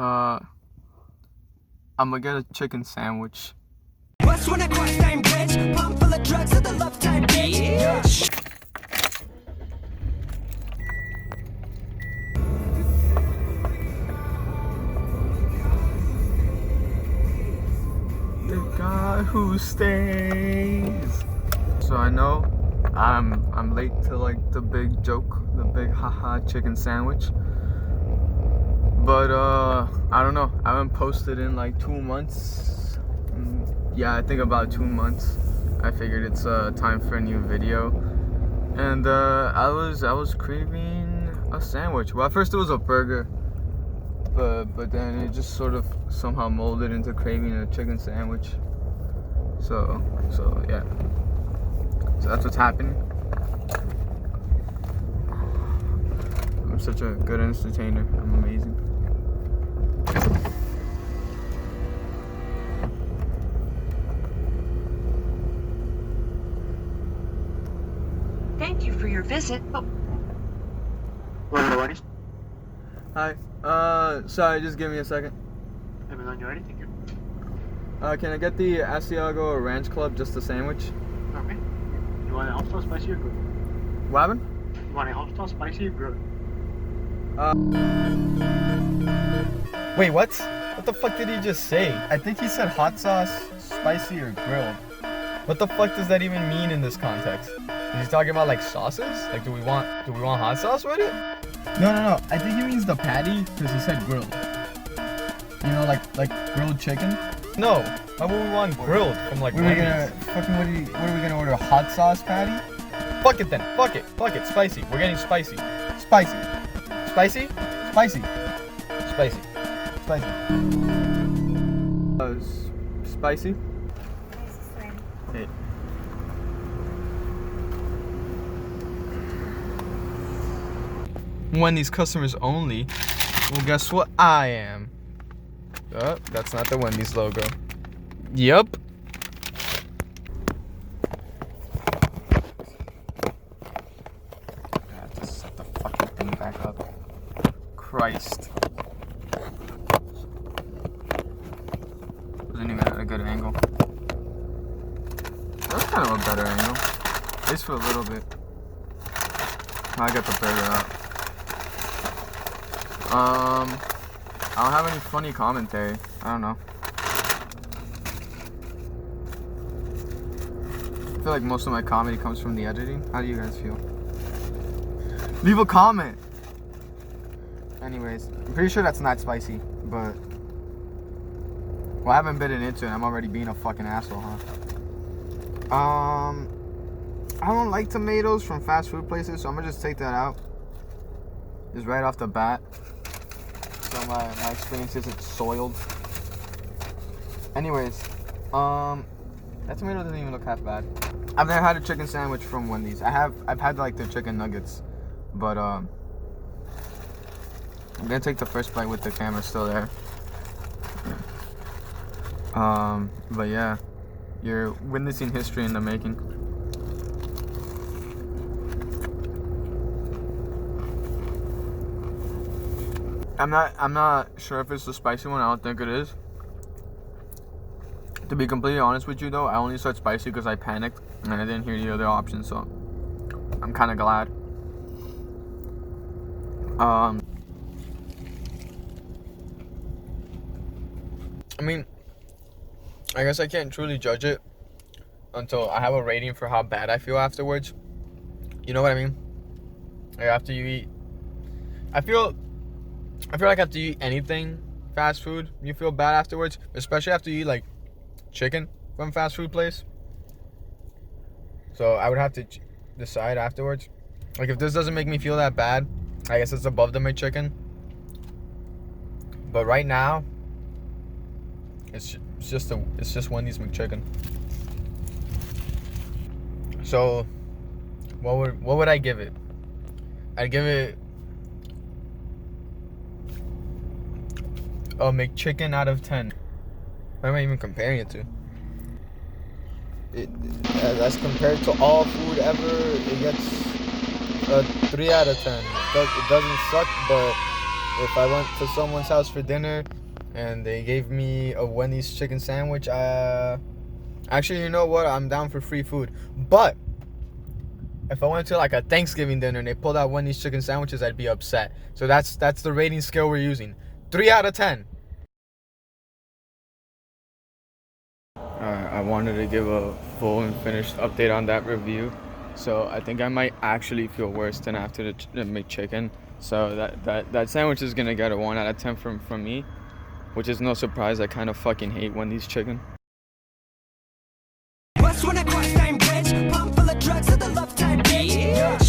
I'm gonna get a chicken sandwich. What's when I cross time bridge? Pump full of drugs of the love time bitch. The guy who stays. So I know I'm late to like the big joke, the big haha chicken sandwich. But I don't know. I haven't posted in like 2 months. Yeah, I think about 2 months. I figured it's time for a new video. And I was craving a sandwich. Well, at first it was a burger, but then it just sort of somehow molded into craving a chicken sandwich. So yeah. So that's what's happening. I'm such a good entertainer. I'm amazing. Thank you for your visit. Oh. Wendy? Hi. Sorry, just give me a second. Let me know when you're ready. Thank you. Can I get the Asiago Ranch Club, just a sandwich? Okay. You want it hot style, spicy, or grilled? What happened? You want it hot style, spicy, or grilled? Wait, what? What the fuck did he just say? I think he said hot sauce, spicy, or grilled. What the fuck does that even mean in this context? Is he talking about like sauces? Like, do we want hot sauce with it? No. I think he means the patty because he said grilled. You know, like grilled chicken. No, why would we want grilled from like? What are we gonna order? Hot sauce patty? Fuck it then. Fuck it. Spicy. We're getting spicy. Spicy. Spicy. Spicy. Spicy. Spicy. Spicy. Hey. Wendy's customers only. Well, guess what I am? Oh, that's not the Wendy's logo. Yup. God, just set the fucking thing back up. Christ. Wasn't even at a good angle. That's kind of a better angle. At least for a little bit. I got the burger out. I don't have any funny commentary. I don't know. I feel like most of my comedy comes from the editing. How do you guys feel? Leave a comment! Anyways, I'm pretty sure that's not spicy, but... Well, I haven't bitten into it. I'm already being a fucking asshole, huh? I don't like tomatoes from fast food places, so I'm gonna just take that out. Just right off the bat. So my experience isn't soiled. Anyways, that tomato doesn't even look half bad. I've never had a chicken sandwich from Wendy's. I've had like the chicken nuggets, but I'm gonna take the first bite with the camera still there. But yeah, you're witnessing history in the making. I'm not sure if it's the spicy one. I don't think it is. To be completely honest with you though, I only said spicy because I panicked and I didn't hear the other options, so I'm kind of glad. I mean, I guess I can't truly judge it until I have a rating for how bad I feel afterwards. You know what I mean? Like after you eat, I feel like after you eat anything fast food, you feel bad afterwards, especially after you eat like chicken from fast food place. So I would have to decide afterwards. Like if this doesn't make me feel that bad, I guess it's above the McChicken. But right now, it's just Wendy's McChicken. So what would I give it? I'd give it a McChicken out of 10. What am I even comparing it to? As compared to all food ever, it gets a 3 out of 10. It doesn't suck, but if I went to someone's house for dinner and they gave me a Wendy's chicken sandwich, actually, you know what? I'm down for free food. But if I went to like a Thanksgiving dinner and they pulled out Wendy's chicken sandwiches, I'd be upset. So that's the rating scale we're using. 3 out of 10. I wanted to give a full and finished update on that review. So I think I might actually feel worse than after the McChicken. So that sandwich is gonna get a 1 out of 10 from me, which is no surprise. I kind of fucking hate Wendy's chicken. What's when I cross time bridge? Pump full of drugs of the love type bitch.